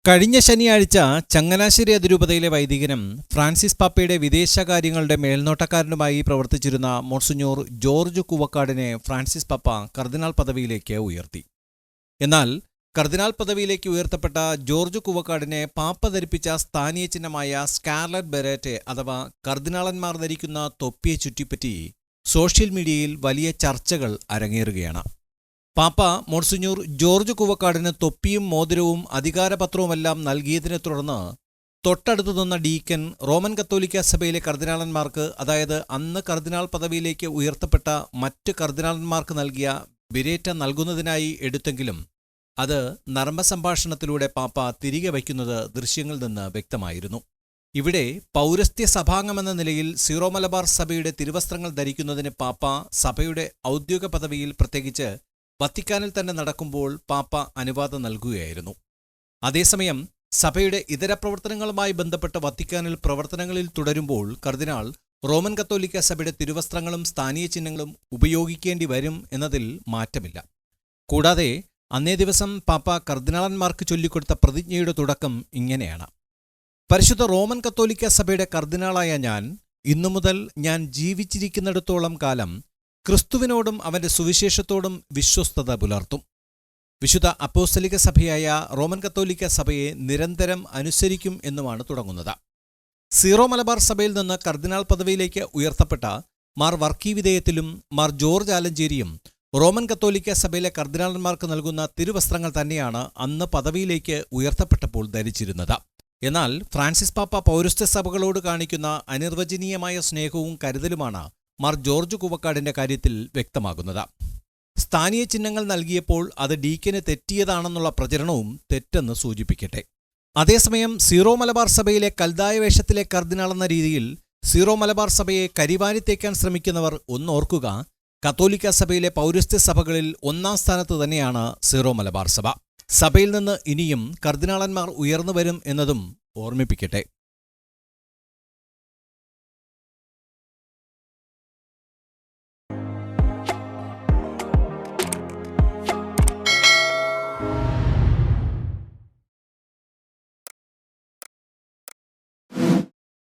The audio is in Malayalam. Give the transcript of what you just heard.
കഴിഞ്ഞ ശനിയാഴ്ച ചങ്ങനാശ്ശേരി അതിരൂപതയിലെ വൈദികനും ഫ്രാൻസിസ് പാപ്പയുടെ വിദേശകാര്യങ്ങളുടെ മേൽനോട്ടക്കാരനുമായി പ്രവർത്തിച്ചിരുന്ന മോൺസിഞ്ഞോർ ജോർജ് കൂവക്കാടിനെ ഫ്രാൻസിസ് പാപ്പ കർദിനാൾ പദവിയിലേക്ക് ഉയർത്തി. എന്നാൽ കർദിനാൾ പദവിയിലേക്ക് ഉയർത്തപ്പെട്ട ജോർജ് കൂവക്കാടിനെ പാപ്പ ധരിപ്പിച്ച സ്ഥാനീയ ചിഹ്നമായ സ്കാർലറ്റ് ബെരേറ്റ് അഥവാ കർദിനാളന്മാർ ധരിക്കുന്ന തൊപ്പിയെ ചുറ്റിപ്പറ്റി സോഷ്യൽ മീഡിയയിൽ വലിയ ചർച്ചകൾ അരങ്ങേറുകയാണ്. പാപ്പ മോൺസിഞ്ഞോർ ജോർജ് കൂവക്കാടിന് തൊപ്പിയും മോതിരവും അധികാരപത്രവുമെല്ലാം നൽകിയതിനെ തുടർന്ന് തൊട്ടടുത്തു നിന്ന ഡീക്കൻ റോമൻ കത്തോലിക്ക സഭയിലെ കർദിനാളന്മാർക്ക്, അതായത് അന്ന് കർദിനാൾ പദവിയിലേക്ക് ഉയർത്തപ്പെട്ട മറ്റ് കർദിനാളന്മാർക്ക് നൽകിയ ബിരേറ്റ നൽകുന്നതിനായി എടുത്തെങ്കിലും അത് നർമ്മസംഭാഷണത്തിലൂടെ പാപ്പ തിരികെ വയ്ക്കുന്നത് ദൃശ്യങ്ങളിൽ നിന്ന് വ്യക്തമായിരുന്നു. ഇവിടെ പൗരസ്ത്യ സഭാംഗമെന്ന നിലയിൽ സീറോ മലബാർ സഭയുടെ തിരുവസ്ത്രങ്ങൾ ധരിക്കുന്നതിന് പാപ്പ സഭയുടെ ഔദ്യോഗിക പദവിയിൽ, പ്രത്യേകിച്ച് വത്തിക്കാനിൽ തന്നെ നടക്കുമ്പോൾ പാപ്പ അനുവാദം നൽകുകയായിരുന്നു. അതേസമയം സഭയുടെ ഇതര പ്രവർത്തനങ്ങളുമായി ബന്ധപ്പെട്ട വത്തിക്കാനിൽ പ്രവർത്തനങ്ങളിൽ തുടരുമ്പോൾ കർദിനാൾ റോമൻ കത്തോലിക്ക സഭയുടെ തിരുവസ്ത്രങ്ങളും സ്ഥാനീയ ചിഹ്നങ്ങളും ഉപയോഗിക്കേണ്ടി വരും എന്നതിൽ മാറ്റമില്ല. കൂടാതെ അന്നേ ദിവസം പാപ്പ കർദിനാളന്മാർക്ക് ചൊല്ലിക്കൊടുത്ത പ്രതിജ്ഞയുടെ തുടക്കം ഇങ്ങനെയാണ്: പരിശുദ്ധ റോമൻ കത്തോലിക്ക സഭയുടെ കർദിനാളായ ഞാൻ ഇന്നു മുതൽ ഞാൻ ജീവിച്ചിരിക്കുന്നിടത്തോളം കാലം ക്രിസ്തുവിനോടും അവന്റെ സുവിശേഷത്തോടും വിശ്വസ്തത പുലർത്തും. വിശുദ്ധ അപ്പോസ്തലിക സഭയായ റോമൻ കത്തോലിക്ക സഭയെ നിരന്തരം അനുസരിക്കും എന്നുമാണ് തുടങ്ങുന്നത്. സീറോ മലബാർ സഭയിൽ നിന്ന് കർദിനാൾ പദവിയിലേക്ക് ഉയർത്തപ്പെട്ട മാർ വർക്കി വിധേയത്തിലും മാർ ജോർജ് ആലഞ്ചേരിയും റോമൻ കത്തോലിക്ക സഭയിലെ കർദിനാളന്മാർക്ക് നൽകുന്ന തിരുവസ്ത്രങ്ങൾ തന്നെയാണ് അന്ന് പദവിയിലേക്ക് ഉയർത്തപ്പെട്ടപ്പോൾ ധരിച്ചിരുന്നത്. എന്നാൽ ഫ്രാൻസിസ് പാപ്പ പൗരസ്ത്യ സഭകളോട് കാണിക്കുന്ന അനിർവചനീയമായ സ്നേഹവും കരുതലുമാണ് മാർ ജോർജ് കൂവക്കാടിന്റെ കാര്യത്തിൽ വ്യക്തമാകുന്നത്. സ്ഥാനീയ ചിഹ്നങ്ങൾ നൽകിയപ്പോൾ അത് ഡീക്കന് തെറ്റിയതാണെന്നുള്ള പ്രചരണവും തെറ്റെന്ന് സൂചിപ്പിക്കട്ടെ. അതേസമയം സീറോ മലബാർ സഭയിലെ കൽദായ വേഷത്തിലെ കർദിനാളെന്ന രീതിയിൽ സീറോ മലബാർ സഭയെ കരിവാരിത്തേക്കാൻ ശ്രമിക്കുന്നവർ ഒന്നോർക്കുക, കത്തോലിക്ക സഭയിലെ പൗരസ്ത്യ സഭകളിൽ ഒന്നാം സ്ഥാനത്ത് തന്നെയാണ് സീറോ മലബാർ സഭ. സഭയിൽ നിന്ന് ഇനിയും കർദിനാളന്മാർ ഉയർന്നു വരും എന്നതും ഓർമ്മിപ്പിക്കട്ടെ.